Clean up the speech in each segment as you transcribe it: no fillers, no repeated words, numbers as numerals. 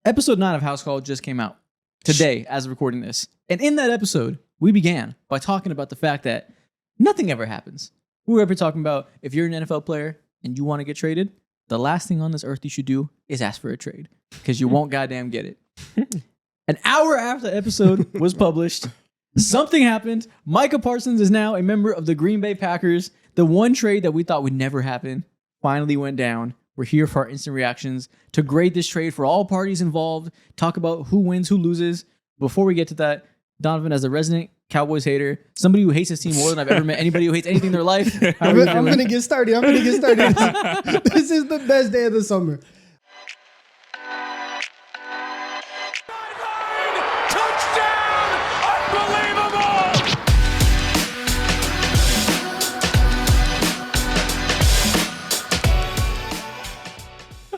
Episode 9 of House Call just came out today as of recording this. And in that episode, we began by talking about the fact that nothing ever happens. We were up here talking about if you're an NFL player and you want to get traded, the last thing on this earth you should do is ask for a trade because you won't goddamn get it. An hour after the episode was published, something happened. Micah Parsons is now a member of the Green Bay Packers. The one trade that we thought would never happen finally went down. We're here for our instant reactions to grade this trade for all parties involved, talk about who wins, who loses. Before we get to that, Donovan, as a resident Cowboys hater, somebody who hates his team more than I've ever met anybody who hates anything in their life. I'm going to get started. This is the best day of the summer.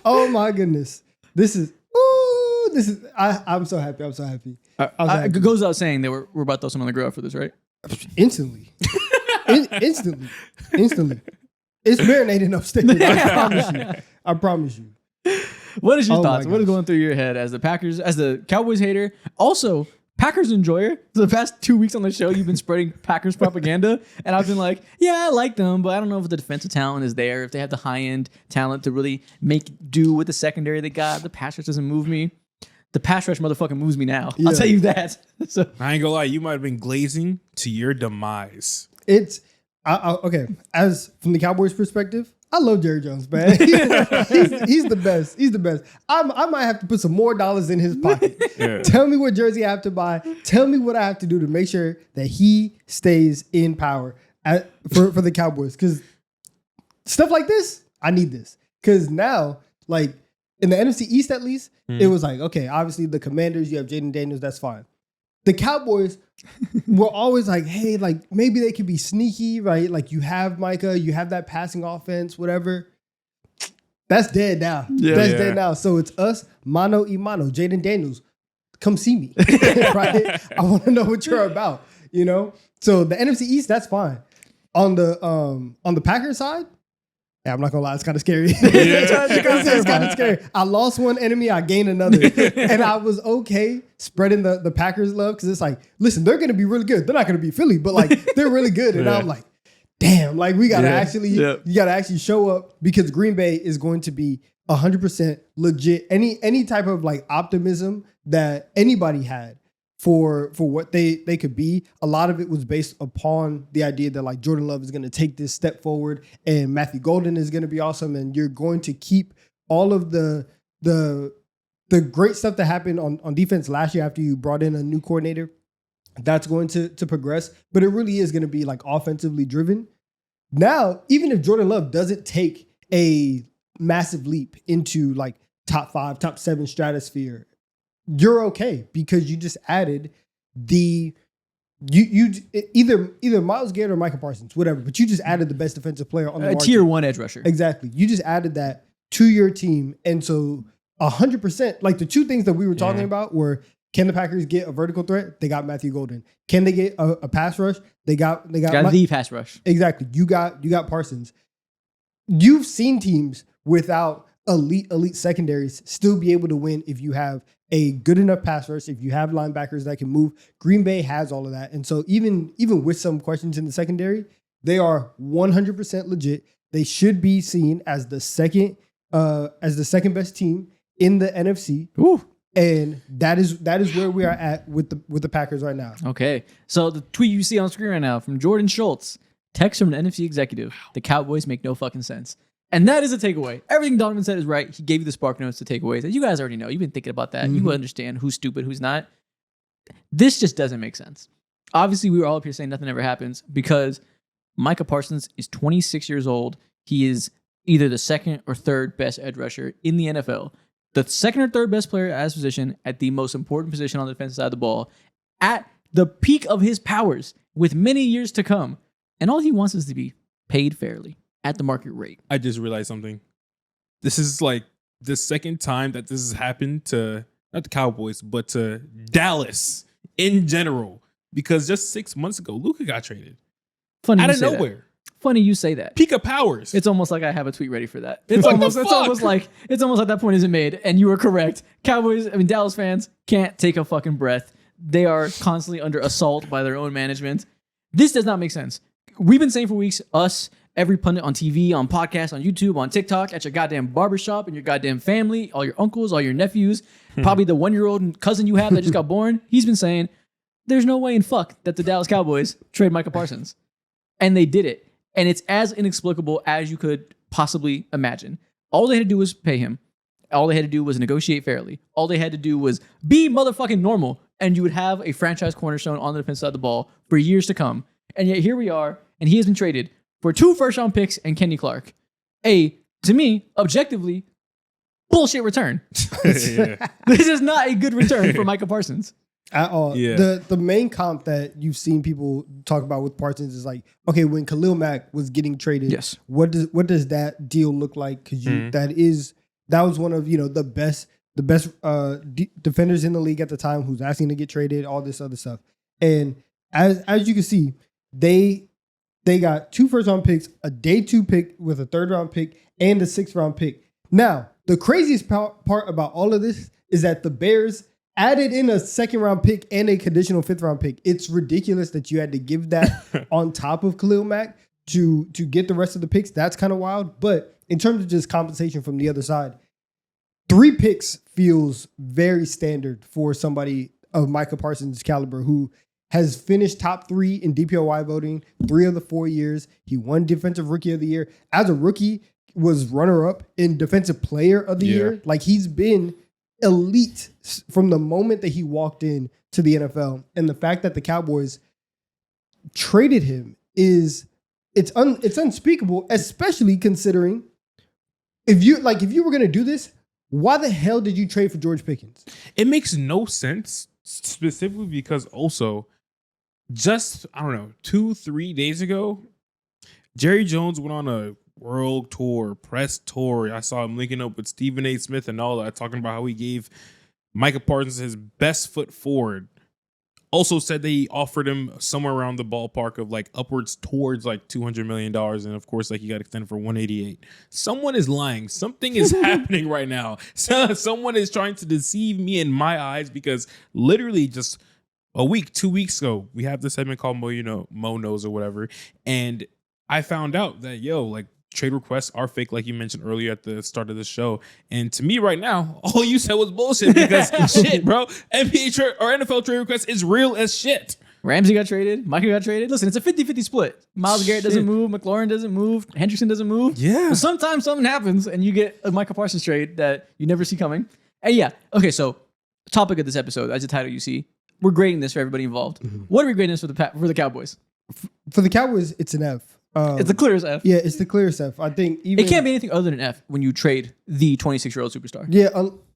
Oh my goodness. I'm so happy. It goes without saying that we're about to throw someone on the grill for this, right? Instantly. Instantly. It's marinating upstairs. I promise you. What is your thoughts? What is going through your head as the Cowboys hater? Also, Packers enjoyer. For the past 2 weeks on the show, you've been spreading Packers propaganda. And I've been like, yeah, I like them, but I don't know if the defensive talent is there, if they have the high-end talent to really make do with the secondary they got. The pass rush doesn't move me. The pass rush motherfucking moves me now. Yeah. I'll tell you that. So I ain't gonna lie, you might have been glazing to your demise. It's okay. As from the Cowboys' perspective, I love Jerry Jones, man. He's the best. He's the best. I might have to put some more dollars in his pocket. Yeah. Tell me what jersey I have to buy. Tell me what I have to do to make sure that he stays in power for the Cowboys. Because stuff like this, I need this. Because now, like in the NFC East at least, it was like, okay, obviously the Commanders, you have Jaden Daniels, that's fine. The Cowboys were always like, hey, like maybe they could be sneaky, right? Like you have Micah, you have that passing offense, whatever. That's dead now. That's dead now. So it's us, mano y mano, Jaden Daniels. Come see me, right? I want to know what you're about, you know? So the NFC East, that's fine. On the Packers side, yeah, I'm not gonna lie, it's kind of scary. It's kind of scary. I lost one enemy, I gained another. And I was okay spreading the Packers love because it's like, listen, they're gonna be really good. They're not gonna be Philly, but like they're really good. And I'm like, damn, like we gotta you gotta actually show up because Green Bay is going to be 100% legit. Any type of like optimism that anybody had for what they could be, a lot of it was based upon the idea that like Jordan Love is going to take this step forward and Matthew Golden is going to be awesome and you're going to keep all of the great stuff that happened on defense last year after you brought in a new coordinator. That's going to progress, but it really is going to be like offensively driven. Now, even if Jordan Love doesn't take a massive leap into like top 5, top 7 stratosphere, you're okay because you just added either Myles Garrett or Micah Parsons, whatever, but you just added the best defensive player on the market. Tier 1 edge rusher. Exactly. You just added that to your team. And so 100%, like the two things that we were talking about were, can the Packers get a vertical threat? They got Matthew Golden. Can they get a pass rush? They got the pass rush. Exactly. You got Parsons. You've seen teams without elite secondaries still be able to win if you have a good enough pass rush, if you have linebackers that can move. Been Bay has all of that. And so even with some questions in the secondary, they are 100% legit. They should be seen as the second best team in the NFC. Ooh. And that is where we are at with the Packers right now. Okay. So the tweet you see on screen right now from Jordan Schultz, text from an NFC executive, the Cowboys make no fucking sense. And that is a takeaway. Everything Donovan said is right. He gave you the spark notes to takeaways. You guys already know. You've been thinking about that. You understand who's stupid, who's not. This just doesn't make sense. Obviously, we were all up here saying nothing ever happens because Micah Parsons is 26 years old. He is either the second or third best edge rusher in the NFL. The second or third best player at his position at the most important position on the defensive side of the ball at the peak of his powers with many years to come. And all he wants is to be paid fairly at the market rate. I just realized something. This is like the second time that this has happened to, not the Cowboys, but to Dallas in general. Because just 6 months ago, Luka got traded. Funny out of nowhere. funny you say that. Peak of powers. It's almost like I have a tweet ready for that. It's What the almost fuck? like that point isn't made, and you were correct. Dallas fans can't take a fucking breath. They are constantly under assault by their own management. This does not make sense. We've been saying for weeks, every pundit on TV, on podcasts, on YouTube, on TikTok, at your goddamn barbershop, and your goddamn family, all your uncles, all your nephews, probably the 1-year-old cousin you have that just got born. He's been saying, there's no way in fuck that the Dallas Cowboys trade Micah Parsons. And they did it. And it's as inexplicable as you could possibly imagine. All they had to do was pay him. All they had to do was negotiate fairly. All they had to do was be motherfucking normal. And you would have a franchise cornerstone on the defensive side of the ball for years to come. And yet here we are, and he has been traded for 2 first-round picks and Kenny Clark. To me, objectively, bullshit return. Yeah. This is not a good return for Micah Parsons. At all. Yeah. The main comp that you've seen people talk about with Parsons is like, okay, when Khalil Mack was getting traded, Yes. what does that deal look like? Because that was one of the best defenders in the league at the time who's asking to get traded, all this other stuff. And as you can see, they got 2 first-round picks, a day 2 pick with a 3rd-round pick, and a 6th-round pick. Now, the craziest part about all of this is that the Bears added in a 2nd-round pick and a conditional 5th-round pick. It's ridiculous that you had to give that on top of Khalil Mack to get the rest of the picks. That's kind of wild. But in terms of just compensation from the other side, 3 picks feels very standard for somebody of Micah Parsons' caliber who has finished top 3 in DPOY voting 3 of the 4 years. He won Defensive Rookie of the Year. As a rookie, was runner-up in Defensive Player of the Year. Like, he's been elite from the moment that he walked in to the NFL. And the fact that the Cowboys traded him it's unspeakable, especially considering if you were going to do this, why the hell did you trade for George Pickens? It makes no sense, specifically because also just, 2-3 days ago, Jerry Jones went on a world tour, press tour. I saw him linking up with Stephen A. Smith and all that, talking about how he gave Micah Parsons his best foot forward. Also said that he offered him somewhere around the ballpark of like upwards towards like $200 million. And of course, like he got extended for 188. Someone is lying. Something is happening right now. Someone is trying to deceive me in my eyes because literally just a week, 2 weeks ago, we have this segment called Mo Knows or whatever. And I found out that, trade requests are fake, like you mentioned earlier at the start of the show. And to me right now, all you said was bullshit because shit, bro. NFL trade requests is real as shit. Ramsey got traded. Micah got traded. Listen, it's a 50-50 split. Myles Garrett doesn't move. McLaurin doesn't move. Hendrickson doesn't move. Yeah. But sometimes something happens and you get a Micah Parsons trade that you never see coming. And yeah. Okay, so topic of this episode, as the title you see, we're grading this for everybody involved. Mm-hmm. What are we grading this for the Cowboys? For the Cowboys, it's an F. It's the clearest F. Yeah, it's the clearest F. I think it can't be anything other than an F when you trade the 26-year-old superstar. Yeah,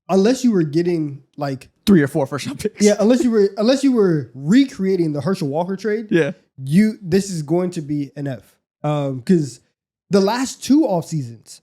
unless you were getting like 3 or 4 first-round picks. Yeah, unless you were recreating the Herschel Walker trade. Yeah, this is going to be an F. Because the last 2 off seasons,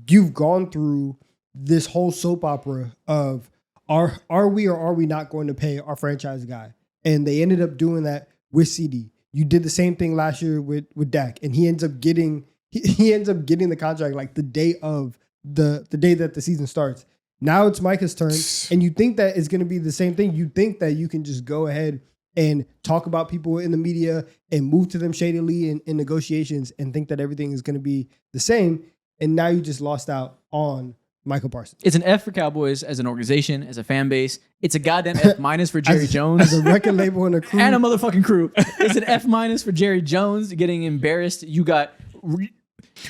you've gone through this whole soap opera of are we or are we not going to pay our franchise guy, and they ended up doing that with CD. You did the same thing last year with Dak, and he ends up getting the contract like the day that the season starts. Now it's Micah's turn, and you think that it's going to be the same thing. You think that you can just go ahead and talk about people in the media and move to them shadily in negotiations and think that everything is going to be the same. And now you just lost out on Micah Parsons. It's an F for Cowboys as an organization, as a fan base. It's a goddamn F minus for Jerry Jones. As a record label and a crew. And a motherfucking crew. It's an F minus for Jerry Jones getting embarrassed. You got...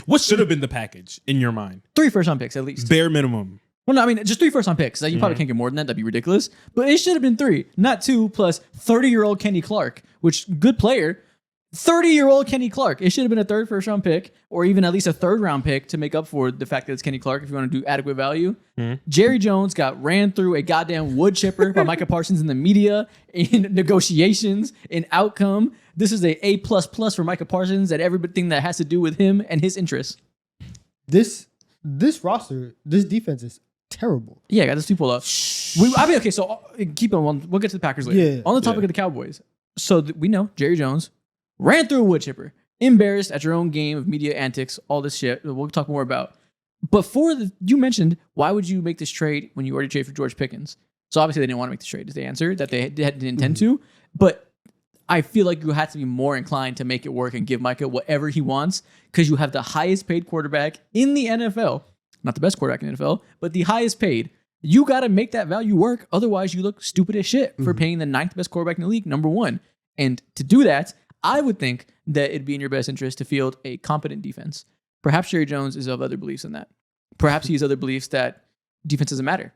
What should have been the package in your mind? 3 first-round picks at least. Bare minimum. Well, no, I mean, just 3 first-round picks. Like, you probably can't get more than that. That'd be ridiculous. But it should have been 3, not 2 plus 30-year-old Kenny Clark, which, good player. 30-year-old Kenny Clark. It should have been a 3rd first-round pick or even at least a 3rd round pick to make up for the fact that it's Kenny Clark if you want to do adequate value. Jerry Jones got ran through a goddamn wood chipper by Micah Parsons in the media, in negotiations, in outcome. This is a for Micah Parsons at everything that has to do with him and his interests. This roster, this defense is terrible. Yeah, I got this 2 pull up. Okay, so keep on. We'll get to the Packers later. Yeah. On the topic of the Cowboys. So we know Jerry Jones ran through a wood chipper embarrassed at your own game of media antics, all this shit. We'll talk more about. But you mentioned, why would you make this trade when you already traded for George Pickens? So obviously they didn't want to make the trade is the answer, that they didn't intend to. But I feel like you have to be more inclined to make it work and give Micah whatever he wants, because you have the highest paid quarterback in the NFL. Not the best quarterback in the NFL, but the highest paid. You got to make that value work. Otherwise, you look stupid as shit for paying the 9th best quarterback in the league, number 1. And to do that, I would think that it'd be in your best interest to field a competent defense. Perhaps Jerry Jones is of other beliefs than that. Perhaps he has other beliefs that defense doesn't matter.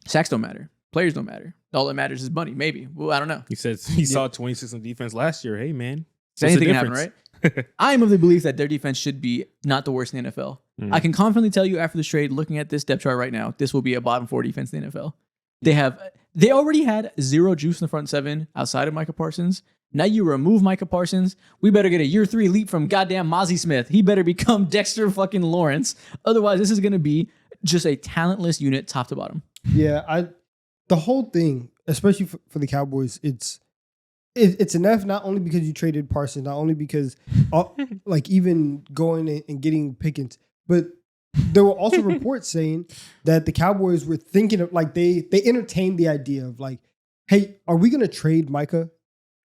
Sacks don't matter. Players don't matter. All that matters is money, maybe. Well, I don't know. He said he saw 26 in defense last year. Hey, man. So anything can happen, right? I'm of the belief that their defense should be not the worst in the NFL. I can confidently tell you after this trade, looking at this depth chart right now, this will be a bottom 4 defense in the NFL. They already had 0 juice in the front 7 outside of Micah Parsons. Now you remove Micah Parsons. We better get a year 3 leap from goddamn Mozzie Smith. He better become Dexter fucking Lawrence. Otherwise, this is going to be just a talentless unit top to bottom. Yeah, the whole thing, especially for the Cowboys, it's enough not only because you traded Parsons, not only because like even going and getting Pickens, but there were also reports saying that the Cowboys were thinking of, like, they entertained the idea of, like, hey, are we going to trade Micah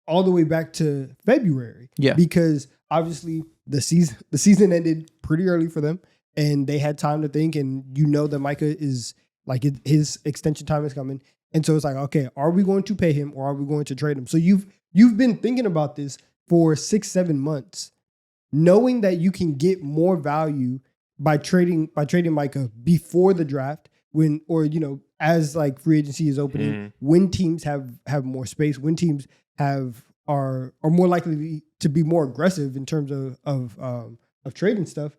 all the way back to February? Yeah. Because obviously the season ended pretty early for them, and they had time to think, and that Micah is, like, his extension time is coming. And so it's like, okay, are we going to pay him or are we going to trade him? So you've been thinking about this for 6-7 months, knowing that you can get more value by trading Micah before the draft, as like free agency is opening, when teams have more space, when teams are more likely to be more aggressive in terms of trading stuff,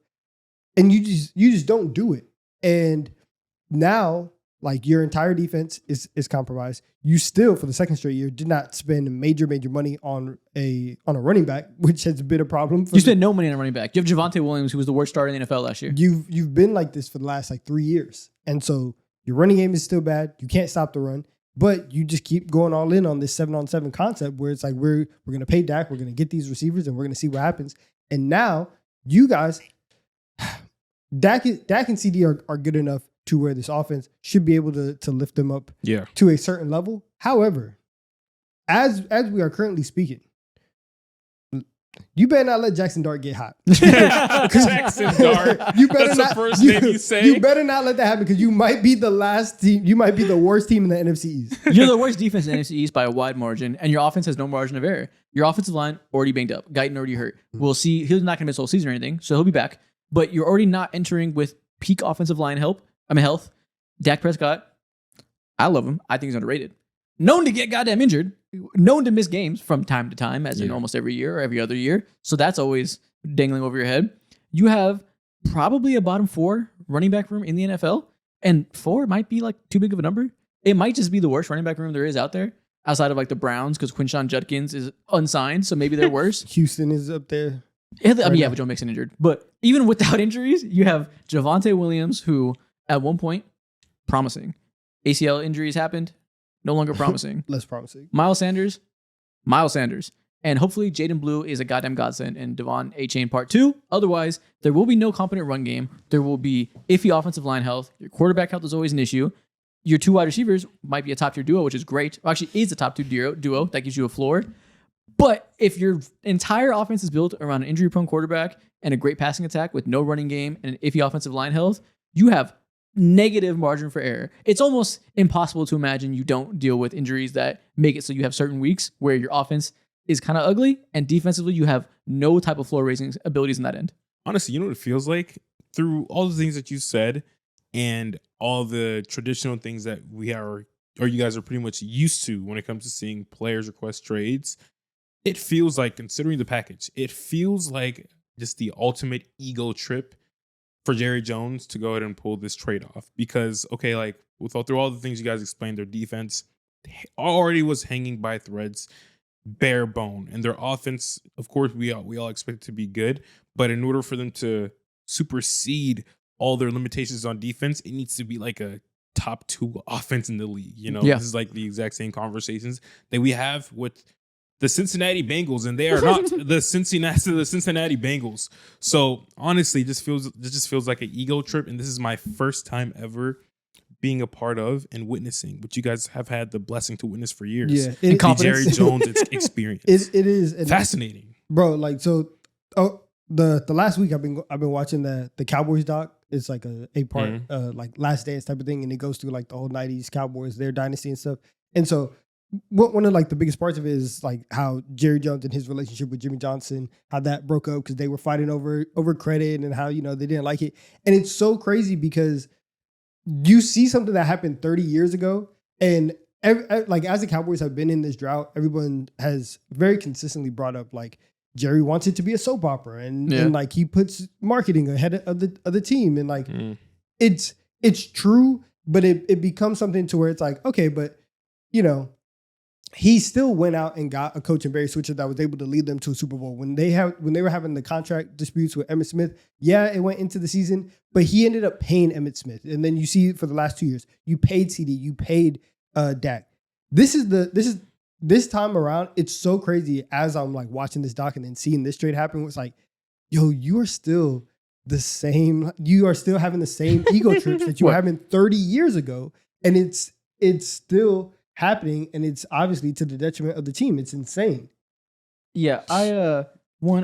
and you just don't do it. And now, like, your entire defense is compromised. You still, for the second straight year, did not spend major money on a running back, which has been a problem. You spent no money on a running back. You have Javonte Williams, who was the worst starter in the NFL last year. You've been like this for the last 3 years, and so your running game is still bad. You can't stop the run, but you just keep going all in on this 7-on-7 concept where it's like we're going to pay Dak, we're going to get these receivers, and we're going to see what happens. And now you guys, Dak and CD are good enough to where this offense should be able to lift them up to a certain level. However, as we are currently speaking, you better not let Jackson Dart get hot. Jackson Dart. You better That's not, the first name you say. You better not let that happen, because you might be the last team. You might be the worst team in the NFC East. You're the worst defense in the NFC East by a wide margin, and your offense has no margin of error. Your offensive line already banged up. Guyton already hurt. We'll see. He's not going to miss the whole season or anything, so he'll be back. But you're already not entering with peak offensive line health. Dak Prescott, I love him. I think he's underrated. Known to get goddamn injured. Known to miss games from time to time, as in almost every year or every other year. So that's always dangling over your head. You have probably a bottom 4 running back room in the NFL, and 4 might be like too big of a number. It might just be the worst running back room there is out there, outside of like the Browns, because Quinshon Judkins is unsigned, so maybe they're worse. Houston is up there. But Joe Mixon injured. But even without injuries, you have Javonte Williams, who at one point, promising. ACL injuries happened, no longer promising. Less promising. Miles Sanders. And hopefully Jaden Blue is a goddamn godsend in Devon A-Chain Part 2. Otherwise, there will be no competent run game. There will be iffy offensive line health. Your quarterback health is always an issue. Your 2 wide receivers might be a top-tier duo, which is great. Well, actually, is a top-tier duo. That gives you a floor. But if your entire offense is built around an injury-prone quarterback and a great passing attack with no running game and an iffy offensive line health, you have negative margin for error. It's almost impossible to imagine you don't deal with injuries that make it so you have certain weeks where your offense is kind of ugly, and defensively you have no type of floor raising abilities in that end. Honestly, you know what it feels like? Through all the things that you said and all the traditional things that we are, or you guys are pretty much used to when it comes to seeing players request trades, it feels like, considering the package, it feels like just the ultimate ego trip for Jerry Jones to go ahead and pull this trade off. Because, okay, like through all the things you guys explained, their defense already was hanging by threads, bare bone. And their offense, of course, we all expect it to be good. But in order for them to supersede all their limitations on defense, it needs to be like a top 2 offense in the league. This is like the exact same conversations that we have with the Cincinnati Bengals, and they are not the Cincinnati Bengals. So honestly, this just feels like an ego trip, and this is my first time ever being a part of and witnessing what you guys have had the blessing to witness for years. Yeah, the Jerry Jones experience. It is fascinating, bro. Like so, the last week I've been watching the Cowboys doc. It's like a 8-part like Last Dance type of thing, and it goes through like the whole '90s Cowboys, their dynasty and stuff. And so, one of like the biggest parts of it is like how Jerry Jones and his relationship with Jimmy Johnson, how that broke up because they were fighting over credit, and how they didn't like it. And it's so crazy because you see something that happened 30 years ago, and like as the Cowboys have been in this drought, everyone has very consistently brought up like Jerry wants it to be a soap opera, and like he puts marketing ahead of the team, and like it's true, but it becomes something to where it's like, okay, but he still went out and got a coach in Barry Switzer that was able to lead them to a Super Bowl. When they were having the contract disputes with Emmitt Smith, it went into the season, but he ended up paying Emmitt Smith. And then you see for the last 2 years, you paid CD, you paid Dak. This time around, it's so crazy as I'm like watching this doc and then seeing this trade happen. It's like, yo, you are still the same. You are still having the same ego trips that you were having 30 years ago. And it's still happening, and it's obviously to the detriment of the team. It's insane. Yeah,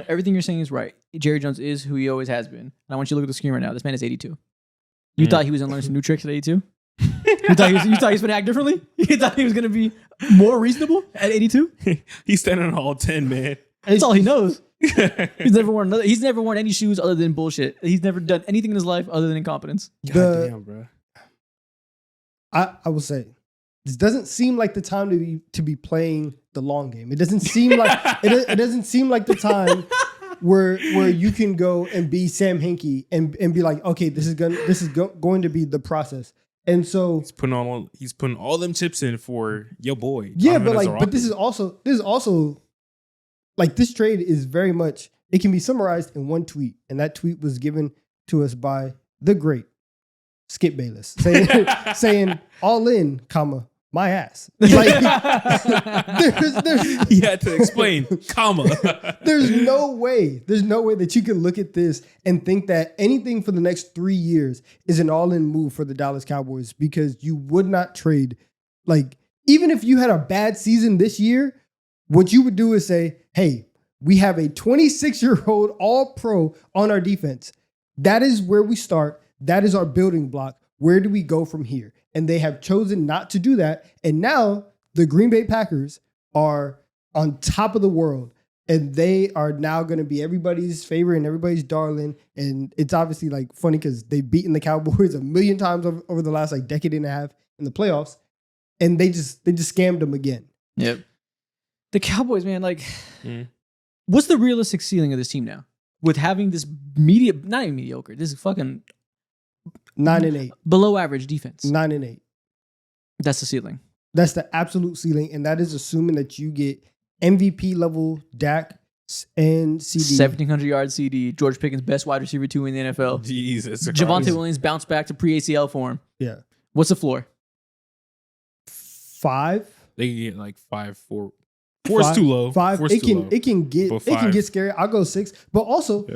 everything you're saying is right. Jerry Jones is who he always has been. And I want you to look at the screen right now. This man is 82. You thought he was going to learn some new tricks at 82? You thought he was going to act differently? You thought he was going to be more reasonable at 82? He's standing on all 10, man. That's all he knows. He's never worn any shoes other than bullshit. He's never done anything in his life other than incompetence. God damn, bro. I will say, this doesn't seem like the time to be playing the long game. It doesn't seem like it doesn't seem like the time where you can go and be Sam Hinkie and be like, okay, this is going to be the process. And so he's putting all them chips in for your boy. Yeah, but this is also like, this trade is very much, it can be summarized in one tweet, and that tweet was given to us by the great Skip Bayless, saying all in, comma, my ass. Like, there's he had to explain, comma. There's no way that you can look at this and think that anything for the next 3 years is an all-in move for the Dallas Cowboys, because you would not trade. Like, even if you had a bad season this year, what you would do is say, hey, we have a 26-year-old all-pro on our defense. That is where we start. That is our building block. Where do we go from here? And they have chosen not to do that. And now the Green Bay Packers are on top of the world. And they are now going to be everybody's favorite and everybody's darling. And it's obviously like funny because they've beaten the Cowboys a million times over the last like decade and a half in the playoffs. And they just scammed them again. Yep. The Cowboys, man, like, what's the realistic ceiling of this team now? With having this not even mediocre, this is fucking 9-8. Below average defense. 9-8. That's the ceiling. That's the absolute ceiling. And that is assuming that you get MVP level Dak and CD. 1,700 yard CD. George Pickens, best wide receiver 2 in the NFL. Jesus Christ. Javonte Williams bounced back to pre-ACL form. Yeah. What's the floor? 5. They can get like 5, 4. 4 is too low. 5. It can get scary. I'll go 6. But also,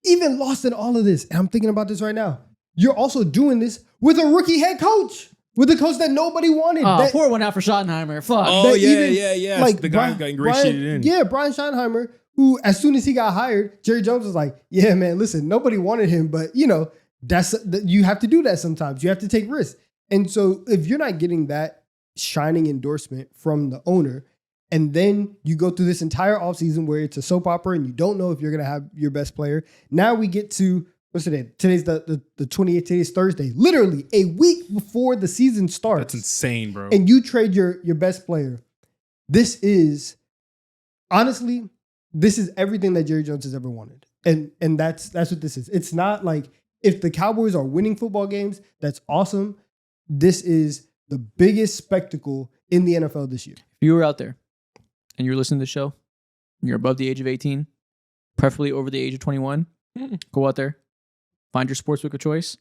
even lost in all of this, and I'm thinking about this right now, you're also doing this with a rookie head coach. With a coach that nobody wanted. Pour one out for Schottenheimer. Fuck. Oh, yeah. Like, the guy got ingratiated in. Yeah, Brian Schottenheimer, who as soon as he got hired, Jerry Jones was like, yeah, man, listen, nobody wanted him, but you have to do that sometimes. You have to take risks. And so if you're not getting that shining endorsement from the owner, and then you go through this entire offseason where it's a soap opera and you don't know if you're going to have your best player. Now we get to, what's today? Today's the 28th. Today's Thursday. Literally a week before the season starts. That's insane, bro. And you trade your best player. This is, honestly, this is everything that Jerry Jones has ever wanted. And that's what this is. It's not like, if the Cowboys are winning football games, that's awesome. This is the biggest spectacle in the NFL this year. If you were out there and you're listening to the show, and you're above the age of 18, preferably over the age of 21, go out there, find your sportsbook of choice,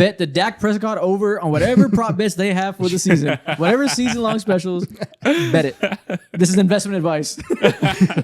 Bet the Dak Prescott over on whatever prop bets they have for the season. Whatever season-long specials, bet it. This is investment advice.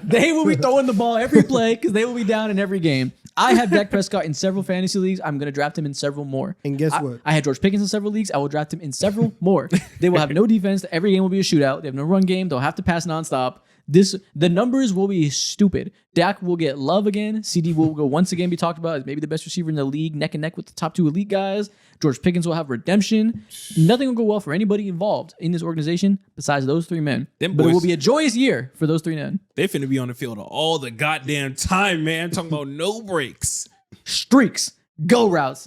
They will be throwing the ball every play because they will be down in every game. I have Dak Prescott in several fantasy leagues. I'm going to draft him in several more. And guess what? I had George Pickens in several leagues. I will draft him in several more. They will have no defense. Every game will be a shootout. They have no run game. They'll have to pass nonstop. The numbers will be stupid. Dak will get love again. CD will go once again be talked about as maybe the best receiver in the league, neck and neck with the top 2 elite guys. George Pickens will have redemption. Nothing will go well for anybody involved in this organization besides those 3 men. But it will be a joyous year for those 3 men. They finna be on the field all the goddamn time, man. Talking about no breaks. Streaks, go routes,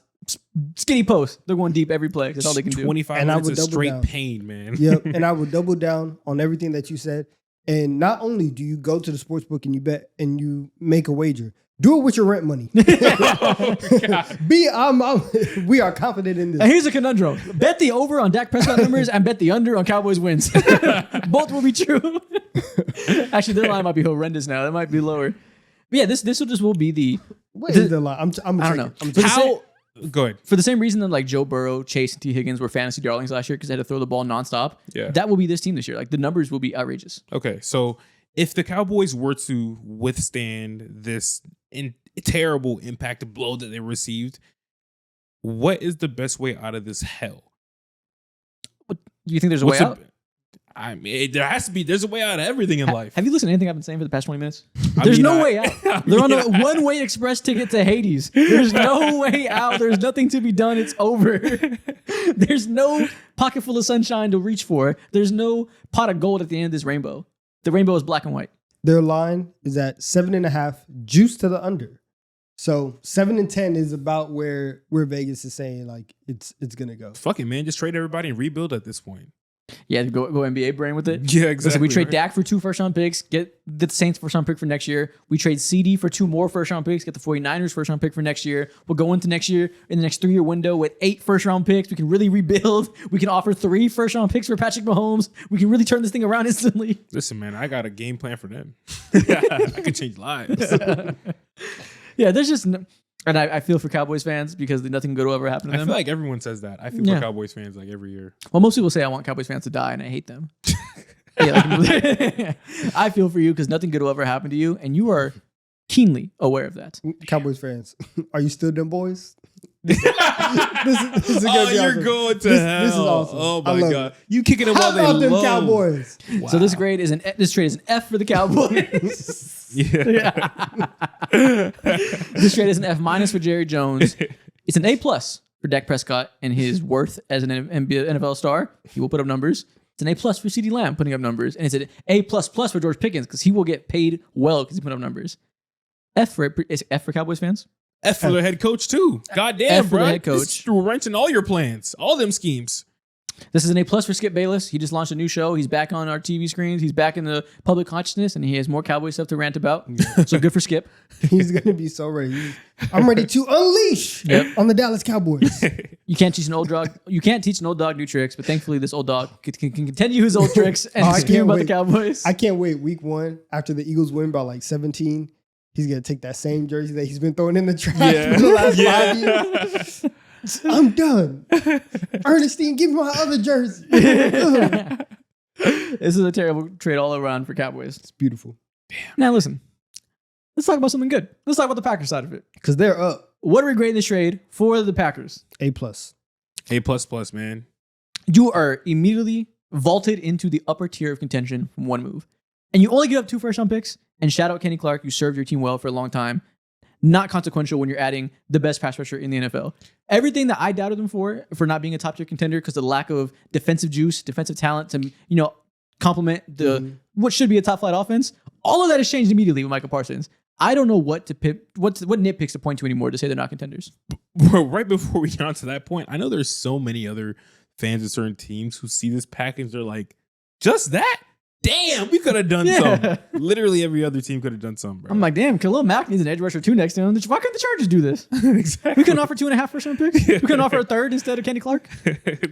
skinny posts. They're going deep every play. That's all they can do. 25 minutes of straight pain, man. Yep. And I would double down on everything that you said. And not only do you go to the sports book and you bet and you make a wager, do it with your rent money. We are confident in this. And here's a conundrum. Bet the over on Dak Prescott numbers and bet the under on Cowboys wins. Both will be true. Actually, their line might be horrendous now. It might be lower. But yeah, this will be the... What is the line? I don't know. Go ahead. For the same reason that like Joe Burrow, Chase, and T. Higgins were fantasy darlings last year because they had to throw the ball nonstop. Yeah. That will be this team this year. Like the numbers will be outrageous. Okay, so if the Cowboys were to withstand this terrible impact blow that they received, what is the best way out of this hell? Do you think there's a way out? I mean, there's a way out of everything in life. Have you listened to anything I've been saying for the past 20 minutes? There's no way out. They're on a one-way express ticket to Hades. There's no way out. There's nothing to be done. It's over. There's no pocket full of sunshine to reach for. There's no pot of gold at the end of this rainbow. The rainbow is black and white. Their line is at 7.5, juice to the under. So 7 and 10 is about where Vegas is saying like it's gonna go. Fuck it, man. Just trade everybody and rebuild at this point. Yeah, go NBA brain with it. Yeah, exactly. Listen, we trade Dak for 2 first-round picks, get the Saints first-round pick for next year. We trade CD for 2 more first-round picks, get the 49ers first-round pick for next year. We'll go into next year in the next 3-year window with 8 first-round picks. We can really rebuild. We can offer 3 first-round picks for Patrick Mahomes. We can really turn this thing around instantly. Listen, man, I got a game plan for them. I could change lives. Yeah, there's just... And I feel for Cowboys fans because nothing good will ever happen to them. I feel like everyone says that. I feel for Cowboys fans like every year. Well, most people say I want Cowboys fans to die and I hate them. I feel for you because nothing good will ever happen to you, and you are keenly aware of that. Cowboys fans, are you still them boys? This is gonna be you're awesome. going to hell. This is awesome. Oh my god, you kicking them while they How about them low. Cowboys? Wow. So this trade is an F for the Cowboys. Yeah. This trade is an F- for Jerry Jones. It's an A+ for Dak Prescott and his worth as an NFL star. He will put up numbers. It's an A+ for CeeDee Lamb putting up numbers, and it's an A++ for George Pickens because he will get paid well because he put up numbers. F for Cowboys fans. F for the head coach too. God damn, F for bro. the head coach. We're wrenching all your plans, all them schemes. This is an A+ for Skip Bayless. He just launched a new show. He's back on our TV screens. He's back in the public consciousness, and he has more Cowboy stuff to rant about. So good for Skip. He's gonna be so ready. I'm ready to unleash on the Dallas Cowboys. You can't teach an old dog. You can't teach an old dog new tricks, but thankfully this old dog can continue his old tricks and scream about the Cowboys. I can't wait. Week 1 after the Eagles win by like 17. He's gonna take that same jersey that he's been throwing in the trash for the last 5 years. I'm done. Ernestine, give me my other jersey. This is a terrible trade all around for Cowboys. It's beautiful. Damn. Now listen, let's talk about something good. Let's talk about the Packers side of it. Because they're up. What are we grading this trade for the Packers? A+. A++, man. You are immediately vaulted into the upper tier of contention from one move. And you only give up 2 first-round picks. And shout out Kenny Clark. You served your team well for a long time. Not consequential when you're adding the best pass rusher in the NFL. Everything that I doubted them for not being a top tier contender because of the lack of defensive juice, defensive talent to complement the what should be a top flight offense. All of that has changed immediately with Micah Parsons. I don't know what nitpicks to point to anymore to say they're not contenders. Well, right before we get on to that point, I know there's so many other fans of certain teams who see this package. They're like, just that? Damn, we could have done something. Literally every other team could have done something, bro. I'm like, damn, Khalil Mack needs an edge rusher 2 next to him. Why couldn't the Chargers do this? Exactly. We couldn't offer 2.5 first-round picks? We couldn't offer a third instead of Kenny Clark?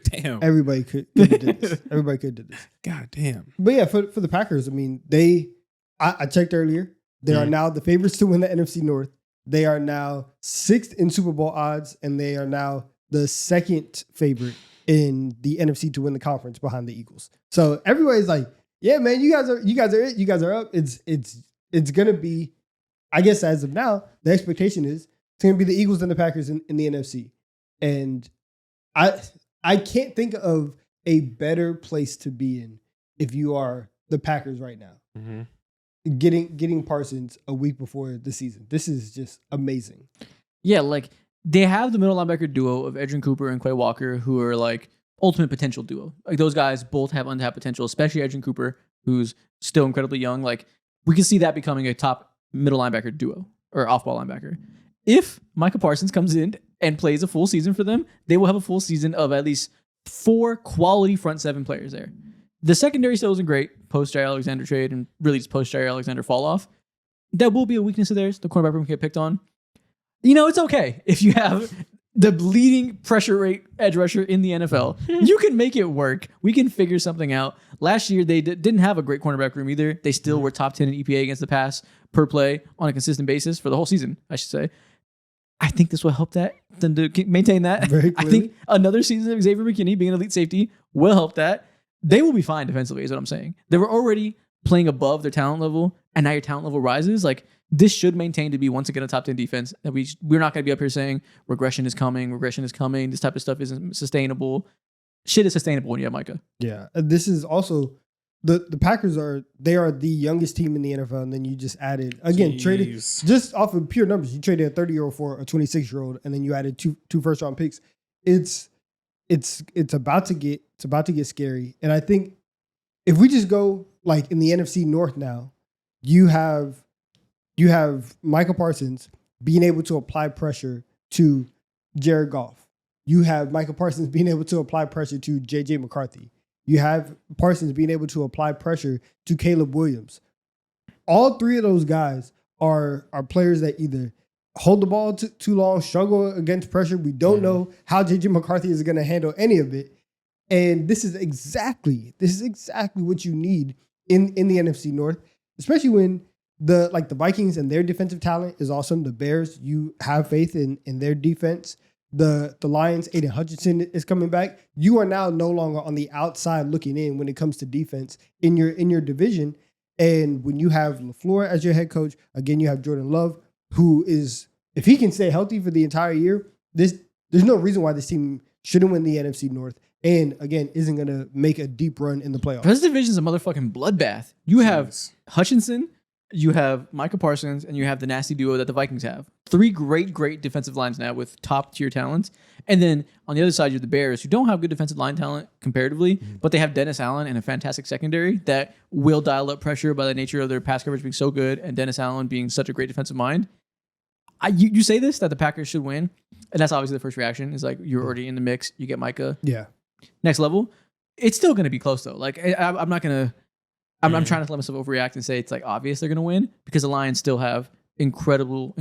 Damn. Everybody could have did this. Everybody could have did this. God damn. But yeah, for the Packers, I mean, I checked earlier. They are now the favorites to win the NFC North. They are now 6th in Super Bowl odds, and they are now the second favorite in the NFC to win the conference behind the Eagles. So everybody's like, yeah, man, you guys are it. You guys are up. It's gonna be, I guess as of now, the expectation is it's gonna be the Eagles and the Packers in the NFC. And I can't think of a better place to be in if you are the Packers right now. Mm-hmm. Getting Parsons a week before the season. This is just amazing. Yeah, like they have the middle linebacker duo of Edgerrin Cooper and Quay Walker, who are like ultimate potential duo. Like those guys both have untapped potential, especially Edgerrin Cooper, who's still incredibly young. Like we can see that becoming a top middle linebacker duo or off-ball linebacker. If Micah Parsons comes in and plays a full season for them, they will have a full season of at least 4 quality front 7 players there. The secondary still isn't great post Jair Alexander trade and really just post Jair Alexander fall off. That will be a weakness of theirs. The cornerback room can get picked on. You know, it's okay if you have the leading pressure rate edge rusher in the NFL. You can make it work. We can figure something out. Last year, they didn't have a great cornerback room either. They still were top 10 in EPA against the pass per play on a consistent basis for the whole season, I should say. I think this will help that, them to maintain that. Very I think another season of Xavier McKinney being an elite safety will help that. They will be fine defensively, is what I'm saying. They were already playing above their talent level, and now your talent level rises. Like, this should maintain to be, once again, a top 10 defense. And we're not going to be up here saying regression is coming, this type of stuff isn't sustainable. Shit is sustainable when you have Micah. Yeah. This is also, the Packers are the youngest team in the NFL, and then you just added, again, traded, just off of pure numbers, you traded a 30-year-old for a 26-year-old, and then you added two first-round picks. It's about to get scary. And I think if we just go like in the NFC North now, you have Micah Parsons being able to apply pressure to Jared Goff. You have Micah Parsons being able to apply pressure to J.J. McCarthy. You have Parsons being able to apply pressure to Caleb Williams. All 3 of those guys are players that either hold the ball too long, struggle against pressure. We don't know how J.J. McCarthy is going to handle any of it. And this is exactly what you need in the NFC North, especially when the Vikings and their defensive talent is awesome. The Bears, you have faith in their defense. The Lions, Aiden Hutchinson is coming back. You are now no longer on the outside looking in when it comes to defense in your division. And when you have LaFleur as your head coach, again, you have Jordan Love, who is, if he can stay healthy for the entire year, there's no reason why this team shouldn't win the NFC North. And again, isn't going to make a deep run in the playoffs. This division is a motherfucking bloodbath. You have Hutchinson, you have Micah Parsons, and you have the nasty duo that the Vikings have. 3 great defensive lines now with top tier talents. And then on the other side, you have the Bears, who don't have good defensive line talent comparatively, but they have Dennis Allen and a fantastic secondary that will dial up pressure by the nature of their pass coverage being so good and Dennis Allen being such a great defensive mind. You say this, that the Packers should win, and that's obviously the first reaction, is like, you're already in the mix, you get Micah. Yeah. Next level. It's still going to be close, though. Like, I'm not going to... I'm trying to let myself overreact and say it's like obvious they're going to win, because the Lions still have incredible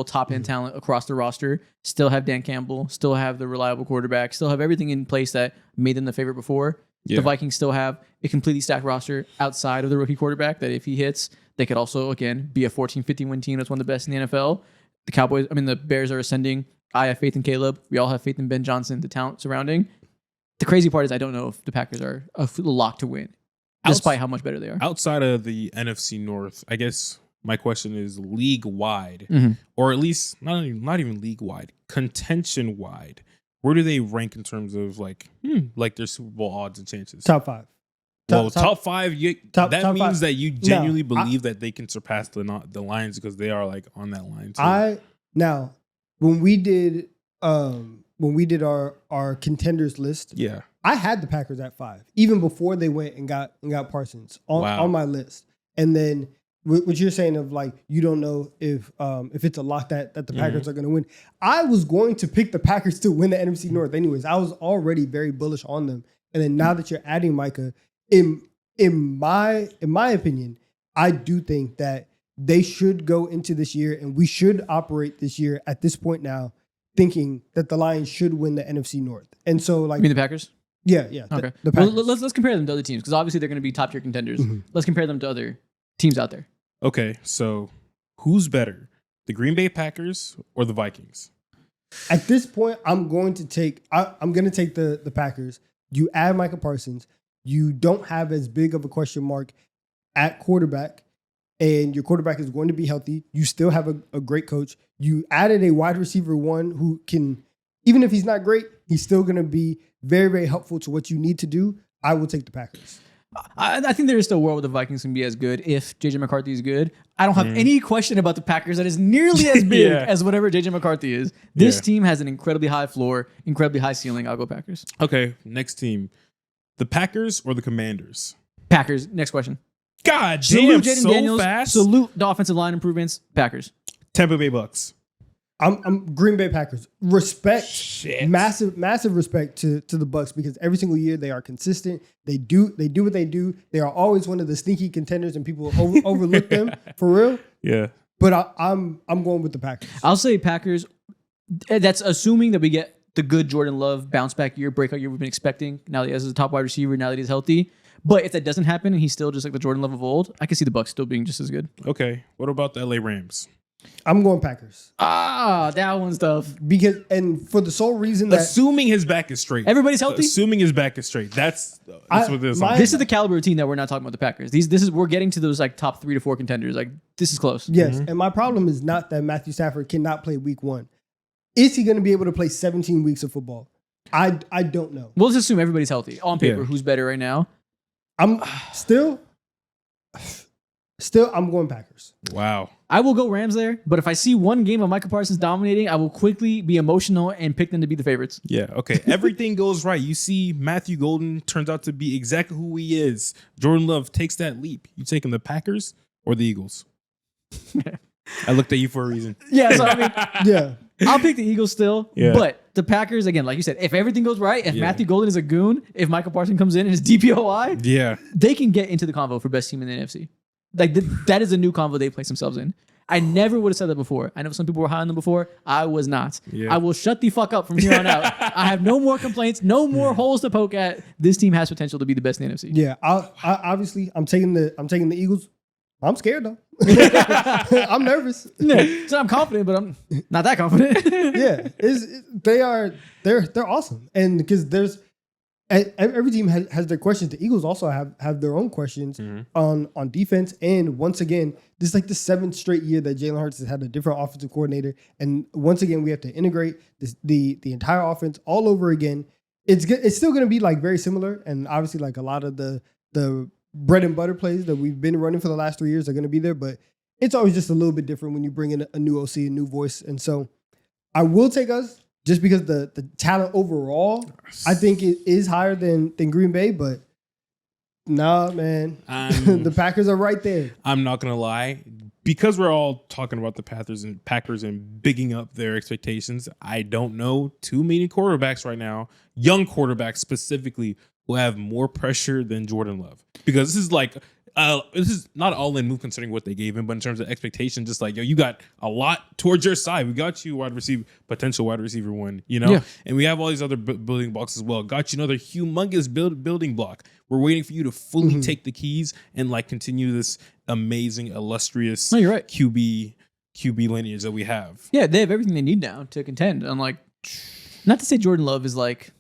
top end talent across the roster, still have Dan Campbell, still have the reliable quarterback, still have everything in place that made them the favorite before. Yeah. The Vikings still have a completely stacked roster outside of the rookie quarterback that if he hits, they could also, again, be a 14-15 win team that's one of the best in the NFL. The Bears are ascending. I have faith in Caleb. We all have faith in Ben Johnson, the talent surrounding. The crazy part is I don't know if the Packers are a lock to win, despite how much better they are. Outside of the NFC North, I guess my question is league-wide, or at least not even league-wide, contention-wide. Where do they rank in terms of like their Super Bowl odds and chances? Top 5. Top 5. That means 5. that you genuinely believe that they can surpass the Lions because they are like on that line too. When we did our contenders list, yeah, I had the Packers at 5 even before they went and got Parsons on my list. And then what you're saying of like, you don't know if it's a lock that the Packers are going to win. I was going to pick the Packers to win the NFC North anyways. I was already very bullish on them. And then now that you're adding Micah, in my opinion, I do think that they should go into this year, and we should operate this year at this point now thinking that the Lions should win the NFC North. And so, like, you mean the Packers? Yeah. Okay. The Packers. Well, let's compare them to other teams, because obviously they're going to be top tier contenders. Let's compare them to other teams out there. Okay, so who's better, the Green Bay Packers or the Vikings? At this point, I'm going to take the Packers. You add Micah Parsons. You don't have as big of a question mark at quarterback, and your quarterback is going to be healthy. You still have a great coach. You added a wide receiver one who can, even if he's not great, he's still going to be very, very helpful to what you need to do. I will take the Packers. I think there is still a world where the Vikings can be as good if JJ McCarthy is good. I don't have any question about the Packers that is nearly as big as whatever JJ McCarthy is. This team has an incredibly high floor, incredibly high ceiling. I'll go Packers. Okay, next team. The Packers or the Commanders? Packers. Next question. God Salute damn, Jaden so Daniels. fast. Salute the offensive line improvements. Packers. Tampa Bay Bucks. I'm Green Bay Packers. Respect, Shit. massive respect to the Bucks because every single year they are consistent. They do what they do. They are always one of the sneaky contenders, and people overlook them for real. Yeah, but I'm going with the Packers. I'll say Packers. That's assuming that we get the good Jordan Love bounce back year, breakout year we've been expecting. Now that he has a top wide receiver, now that he's healthy. But if that doesn't happen and he's still just like the Jordan Love of old, I can see the Bucks still being just as good. okay. What about the LA Rams? I'm going Packers That one's tough. because, and for the sole reason that Assuming his back is straight. Everybody's healthy. Assuming his back is straight. That's what this is. This is the caliber of team that we're not talking about the Packers. We're getting to those like top 3 to 4 contenders. Like this is close. yes, and my problem is not that Matthew Stafford cannot play week 1. Is he going to be able to play 17 weeks of football? I don't know. We'll just assume everybody's healthy. On paper, Yeah. who's better right now? I'm still I'm going Packers. Wow. I will go Rams there, but if I see one game of Micah Parsons dominating, I will quickly be emotional and pick them to be the favorites. Yeah, okay. Everything goes right. You see Matthew Golden turns out to be exactly who he is. Jordan Love takes that leap. You taking the Packers or the Eagles? I looked at you for a reason. Yeah, so I mean, Yeah. I'll pick the Eagles still, Yeah. but the Packers, again, like you said, if everything goes right, if Yeah. Matthew Golden is a goon, if Micah Parsons comes in and is DPOI, Yeah. they can get into the convo for best team in the NFC. Like that is a new convo they place themselves in. I never would have said that before. I know some people were high on them before. I was not. Yeah. I will shut the fuck up from here on out. I have no more complaints, no more holes to poke at. This team has potential to be the best in the NFC. Yeah. I obviously I'm taking the Eagles. I'm scared though. I'm nervous. Yeah. So I'm confident, but I'm not that confident. Yeah, they're awesome, and because every team has their questions. The Eagles also have their own questions on defense, and once again, this is like the 7th straight year that Jalen Hurts has had a different offensive coordinator, and once again we have to integrate the entire offense all over again. It's still going to be like very similar, and obviously like a lot of the bread and butter plays that we've been running for the last 3 years are going to be there, but it's always just a little bit different when you bring in a new OC, a new voice. And so I will take us just because the talent overall, I think it is higher than Green Bay, but nah, man, the Packers are right there. I'm not going to lie. Because we're all talking about the Packers and bigging up their expectations, I don't know too many quarterbacks right now, young quarterbacks specifically, who have more pressure than Jordan Love. Because this is like, this is not all in move considering what they gave him, but in terms of expectation, just like, yo, you got a lot towards your side. We got you potential wide receiver one, you know? Yeah. And we have all these other building blocks as well. Got you another humongous building block. We're waiting for you to fully take the keys and like continue this amazing, illustrious No, you're right. QB lineage that we have. Yeah, they have everything they need now to contend. And like, not to say Jordan Love is like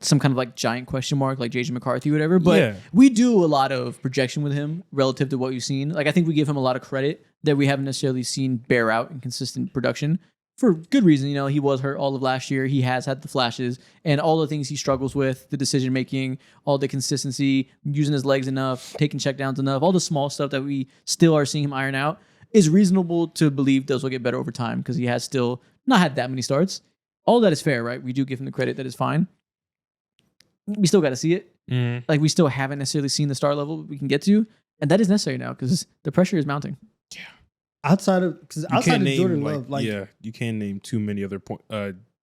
some kind of like giant question mark like JJ McCarthy or whatever, but we do a lot of projection with him relative to what we've seen. Like I think we give him a lot of credit that we haven't necessarily seen bear out in consistent production for good reason. You know, he was hurt all of last year. He has had the flashes and all the things he struggles with, the decision making, all the consistency, using his legs enough, taking checkdowns enough, all the small stuff that we still are seeing him iron out is reasonable to believe those will get better over time because he has still not had that many starts. All that is fair, right? We do give him the credit that is fine. We still got to see it. Like we still haven't necessarily seen the star level we can get to, and that is necessary now because the pressure is mounting. Yeah. Outside of Jordan Love, like you can't name too many other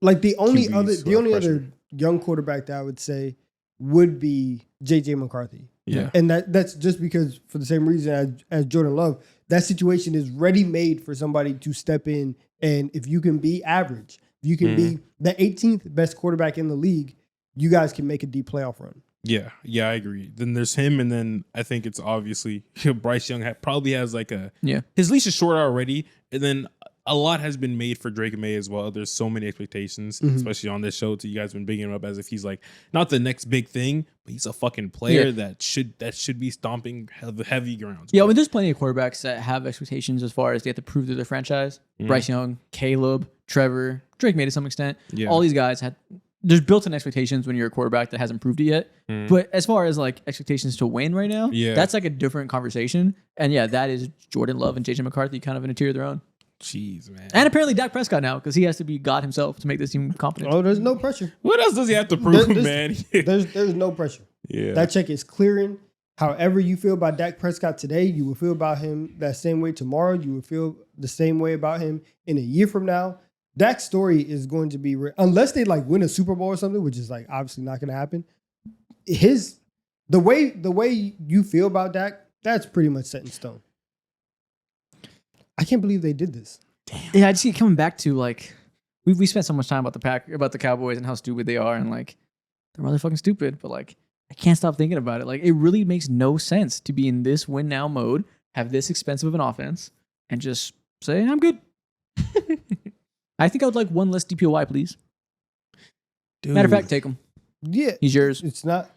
like the only QBs other young quarterback that I would say would be JJ McCarthy. Yeah. And that's just because for the same reason as Jordan Love, that situation is ready made for somebody to step in, and if you can be average, if you can be the 18th best quarterback in the league, you guys can make a deep playoff run. Yeah, I agree. Then there's him, and then I think it's obviously Bryce Young probably has like his leash is short already, and then a lot has been made for Drake May as well. There's so many expectations, especially on this show. Too, you guys been bigging him up as if he's like not the next big thing, but he's a fucking player that should be stomping heavy grounds. Yeah, I mean, there's plenty of quarterbacks that have expectations as far as they have to prove to their franchise. Bryce Young, Caleb, Trevor, Drake May to some extent. Yeah. All these guys there's built-in expectations when you're a quarterback that hasn't proved it yet. But as far as like expectations to win right now, that's like a different conversation. And yeah, that is Jordan Love and JJ McCarthy kind of in a tier of their own. Jeez, man. And apparently Dak Prescott now, because he has to be God himself to make this team competent. Oh, there's no pressure. What else does he have to prove, man? There's no pressure. Yeah. That check is clearing. However you feel about Dak Prescott today, you will feel about him that same way tomorrow. You will feel the same way about him in a year from now. Dak's story is going to be, unless they like win a Super Bowl or something, which is like obviously not going to happen. The way you feel about Dak, that's pretty much set in stone. I can't believe they did this. Damn. Yeah, I just keep coming back to like we spent so much time about the Cowboys and how stupid they are, and like they're motherfucking stupid. But like I can't stop thinking about it. Like it really makes no sense to be in this win now mode, have this expensive of an offense, and just say I'm good. I think I would like one less DPOY, please. Dude. Matter of fact, take him. Yeah, He's yours. it's not.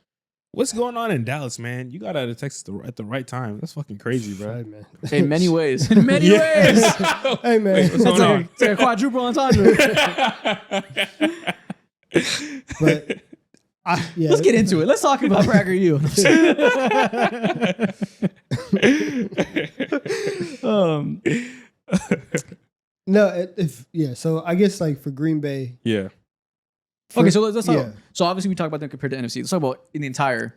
What's going on in Dallas, man? You got out of Texas at the right time. That's fucking crazy, bro. Right, man. In many ways. In many ways. Hey, man. Wait, what's going on? It's like a quadruple entendre. But Let's get into it. Let's talk about Prager U. So I guess like for Green Bay. Yeah. Okay, so let's talk. So obviously we talk about them compared to NFC. Let's talk about in the entire.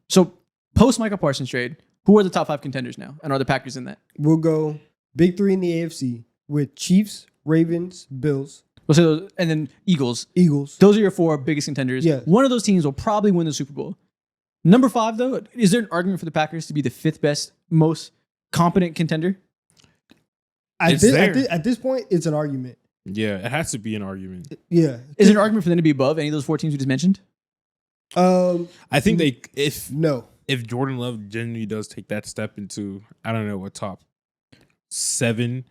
So post Micah Parsons trade, who are the top 5 contenders now, and are the Packers in that? We'll go big 3 in the AFC with Chiefs, Ravens, Bills. We'll say those, and then Eagles. Those are your 4 biggest contenders. Yeah. One of those teams will probably win the Super Bowl. Number 5, though, is there an argument for the Packers to be the 5th best, most competent contender? At this point, it's an argument. Yeah, it has to be an argument. Yeah. Is there an argument for them to be above any of those 4 teams we just mentioned? I think if Jordan Love genuinely does take that step into, I don't know, a top 7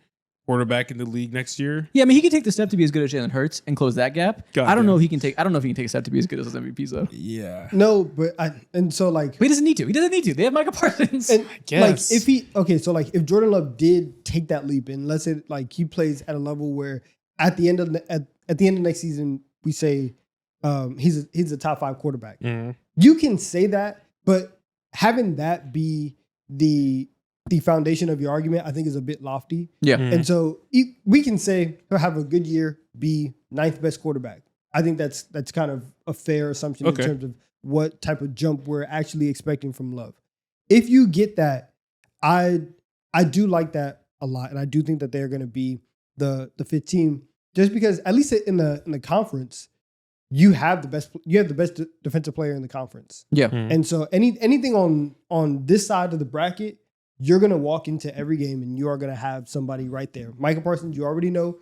quarterback in the league next year. Yeah, I mean he can take the step to be as good as Jalen Hurts and close that gap. I don't know if he can take a step to be as good as those MVPs though. Yeah. No, but he doesn't need to. They have Micah Parsons. And I guess. If Jordan Love did take that leap and let's say like he plays at a level where at the end of next season we say he's a top 5 quarterback. Mm-hmm. You can say that, but having that be the foundation of your argument, I think, is a bit lofty. Yeah. Mm-hmm. And so we can say he'll have a good year, be 9th best quarterback. I think that's kind of a fair assumption in terms of what type of jump we're actually expecting from Love. If you get that, I do like that a lot, and I do think that they're going to be the 5th team, just because at least in the conference, you have the best defensive player in the conference. Yeah. Mm-hmm. And so anything on this side of the bracket, you're going to walk into every game and you are going to have somebody right there. Micah Parsons, you already know.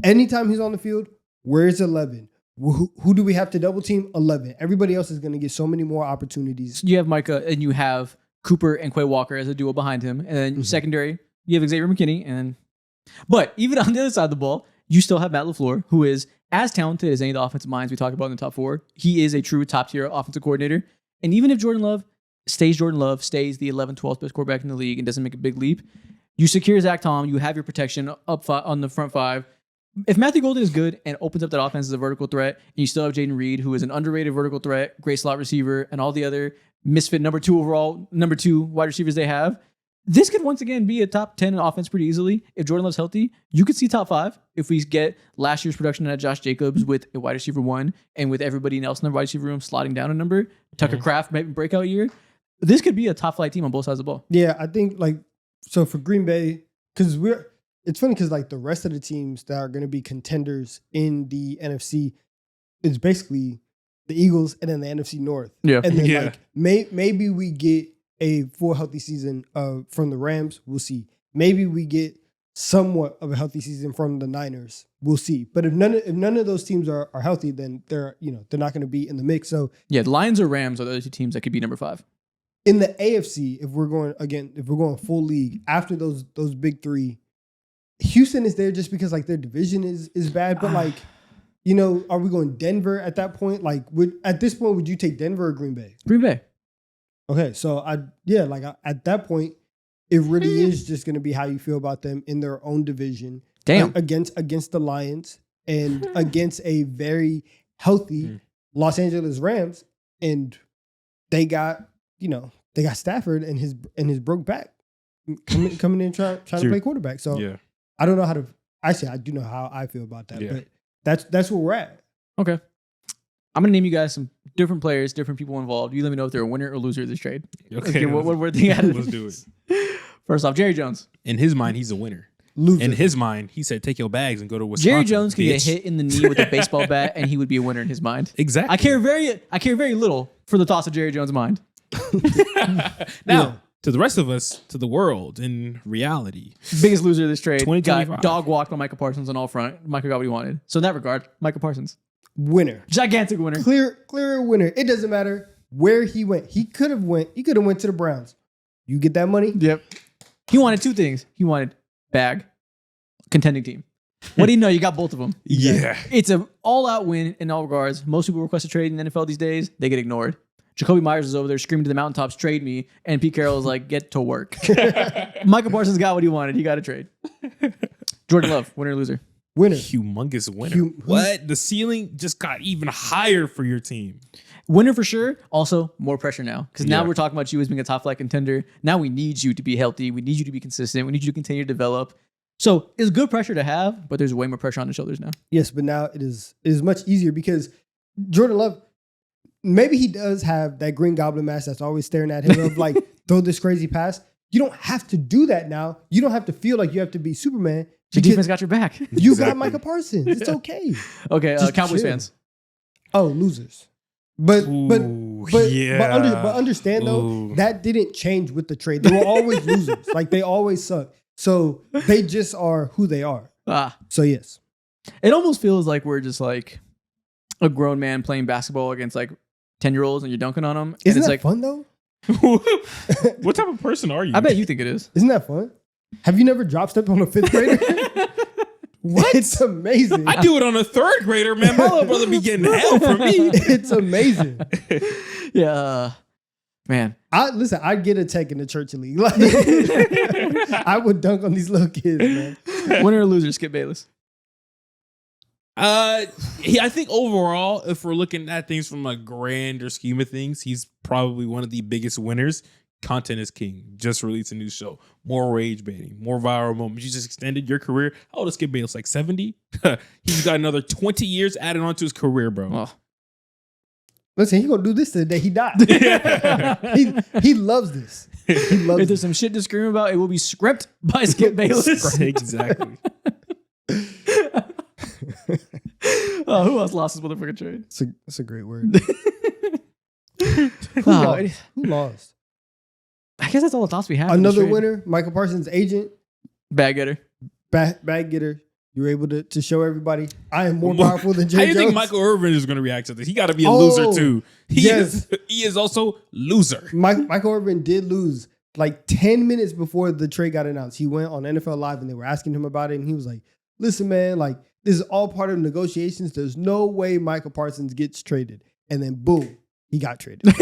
Anytime he's on the field, where's 11? Who do we have to double team? 11. Everybody else is going to get so many more opportunities. You have Micah and you have Cooper and Quay Walker as a duo behind him. And then secondary, you have Xavier McKinney. But even on the other side of the ball, you still have Matt LaFleur, who is as talented as any of the offensive minds we talked about in the top 4. He is a true top-tier offensive coordinator. And even if Jordan Love stays the 11th, 12th best quarterback in the league and doesn't make a big leap, you secure Zach Tom, you have your protection up on the front 5. If Matthew Golden is good and opens up that offense as a vertical threat, and you still have Jaden Reed, who is an underrated vertical threat, great slot receiver, and all the other misfit number 2 wide receivers they have, this could once again be a top 10 offense pretty easily. If Jordan Love's healthy, you could see top 5 if we get last year's production at Josh Jacobs with a wide receiver 1 and with everybody else in the wide receiver room slotting down a number. Tucker Kraft, maybe breakout year. This could be a top flight team on both sides of the ball. Yeah, I think so for Green Bay, because it's funny because like the rest of the teams that are going to be contenders in the NFC is basically the Eagles and then the NFC North. Yeah. And then maybe we get a full healthy season from the Rams. We'll see. Maybe we get somewhat of a healthy season from the Niners. We'll see. But if none of those teams are healthy, then they're not going to be in the mix. So yeah, the Lions or Rams are the other 2 teams that could be number 5. In the AFC, if we're going full league, after those big 3, Houston is there just because like their division is bad, but like, you know, are we going Denver at that point? Like, at this point, would you take Denver or Green Bay? Green Bay. Okay, so at that point, it really is just going to be how you feel about them in their own division. Damn. Against the Lions and against a very healthy Los Angeles Rams, and they got Stafford and his broke back coming in trying to play quarterback. So yeah. I don't know how to. Actually, I do know how I feel about that, Yeah. but that's where we're at. Okay. I'm gonna name you guys some different players, different people involved. You let me know if they're a winner or loser of this trade. Okay, what word they got? let's do it. First off, Jerry Jones. In his mind, he's a winner. Loser. In his mind, he said, "Take your bags and go to Wisconsin." Jerry Jones could get bitch. hit in the knee with a baseball bat, and he would be a winner in his mind. Exactly. I care very little for the thoughts of Jerry Jones' mind. Now, to the rest of us, to the world, in reality, Biggest loser of this trade. 2025. Got dog walked by Micah Parsons on all front. Micah got what he wanted. So in that regard, Micah Parsons, Winner. gigantic winner. Clear winner. It doesn't matter where he went. He could have went to the Browns. You get that money? Yep. He wanted two things. He wanted bag, contending team. What do you know? You got both of them. yeah. It's an all-out win in all regards. Most people request a trade in the NFL these days. They get ignored. Jacoby Myers is over there screaming to the mountaintops, trade me. And Pete Carroll is like, get to work. Micah Parsons got what he wanted. He got a trade. Jordan Love, winner or loser? Winner. Humongous winner. What? The ceiling just got even higher for your team. Winner for sure. Also, more pressure now. Because now Yeah. we're talking about you as being a top flight contender. Now we need you to be healthy. We need you to be consistent. We need you to continue to develop. So it's good pressure to have, but there's way more pressure on the shoulders now. Yes, but now it is much easier because Jordan Love, maybe he does have that Green Goblin mask that's always staring at him of like, throw this crazy pass. You don't have to do that now. You don't have to feel like you have to be Superman. Your defense got your back. You Exactly. got Micah Parsons. It's okay. Okay, Just Cowboys chill. fans. Oh, losers. But understand though, Ooh. that didn't change with the trade. They were always losers. Like they always suck. So they just are who they are. So yes. It almost feels like we're just like a grown man playing basketball against like 10-year-olds and you're dunking on them. Isn't and it's that like, fun though? What type of person are you? I bet you think it is. Isn't that fun? Have you never drop stepped on a fifth grader? What? It's amazing. I do it on a third grader, man. My little brother be getting hell from me. It's amazing. Yeah. Man. I'd get a tech in the church league. Like, I would dunk on these little kids, man. Winner or loser, Skip Bayless? I think overall, if we're looking at things from a grander scheme of things, he's probably one of the biggest winners. Content is king. Just released a new show. More rage baiting, more viral moments. You just extended your career. How old is Skip Bayless? Like 70? He's got another 20 years added on to his career, bro. Oh. Listen, he's gonna do this to the day he dies. he loves this. He loves If there's this. some shit to scream about, it will be script by Skip Bayless. Exactly. Who else lost this motherfucking trade? It's a great word. Oh, Who lost? I guess that's all the thoughts we have. on this Another trade. winner, Michael Parsons' agent, Bag getter. bag getter. You were able to show everybody I am more powerful than Jay How do you Jones. think Michael Irvin is going to react to this? He got to be a Oh, loser too. yes. He is also loser. Michael Irvin did lose like 10 minutes before the trade got announced. He went on NFL Live and they were asking him about it. And he was like, listen, man, like this is all part of negotiations. There's no way Michael Parsons gets traded. And then boom, he got traded.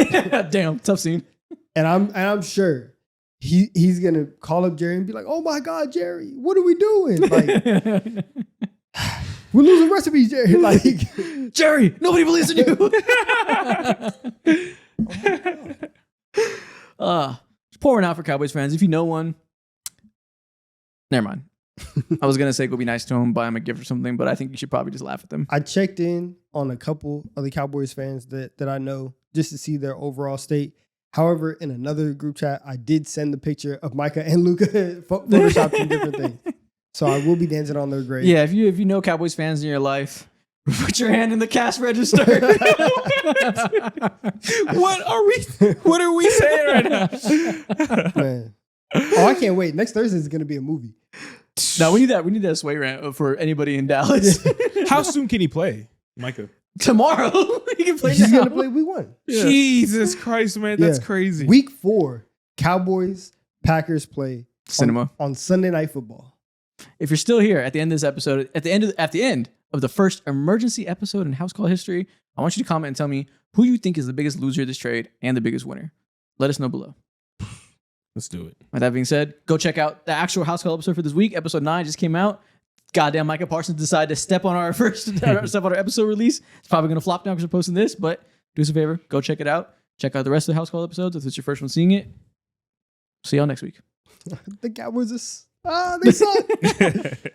Damn, tough scene. And I'm sure he's going to call up Jerry and be like, oh my God, Jerry, what are we doing? Like, we're losing recipes, Jerry. Like, Jerry, nobody believes in you. Just pouring out for Cowboys fans. If you know one, never mind. I was gonna say go be nice to him, buy him a gift or something, but I think you should probably just laugh at them. I checked in on a couple of the Cowboys fans that I know just to see their overall state. However, in another group chat, I did send the picture of Micah and Luka photoshopped in different things. So I will be dancing on their grave. Yeah, if you know Cowboys fans in your life, put your hand in the cash register. What are we saying right now? Man. Oh, I can't wait. Next Thursday is going to be a movie. No, we need that. We need that sway rant for anybody in Dallas. How soon can he play, Micah? Tomorrow, he can play He's now. going to play week 1. Yeah. Jesus Christ, man, that's Yeah. crazy. Week 4, Cowboys, Packers play Cinema. on Sunday Night Football. if you're still here at the end of this episode, at the end of the first emergency episode in House Call history, I want you to comment and tell me who you think is the biggest loser of this trade and the biggest winner. Let us know below. Let's do it. With that being said, go check out the actual House Call episode for this week. Episode 9 just came out. Goddamn, Micah Parsons decided to step on our episode release. It's probably going to flop now because we're posting this, but do us a favor. Go check it out. Check out the rest of the House Call episodes if it's your first one seeing it. See y'all next week. The Cowboys they suck.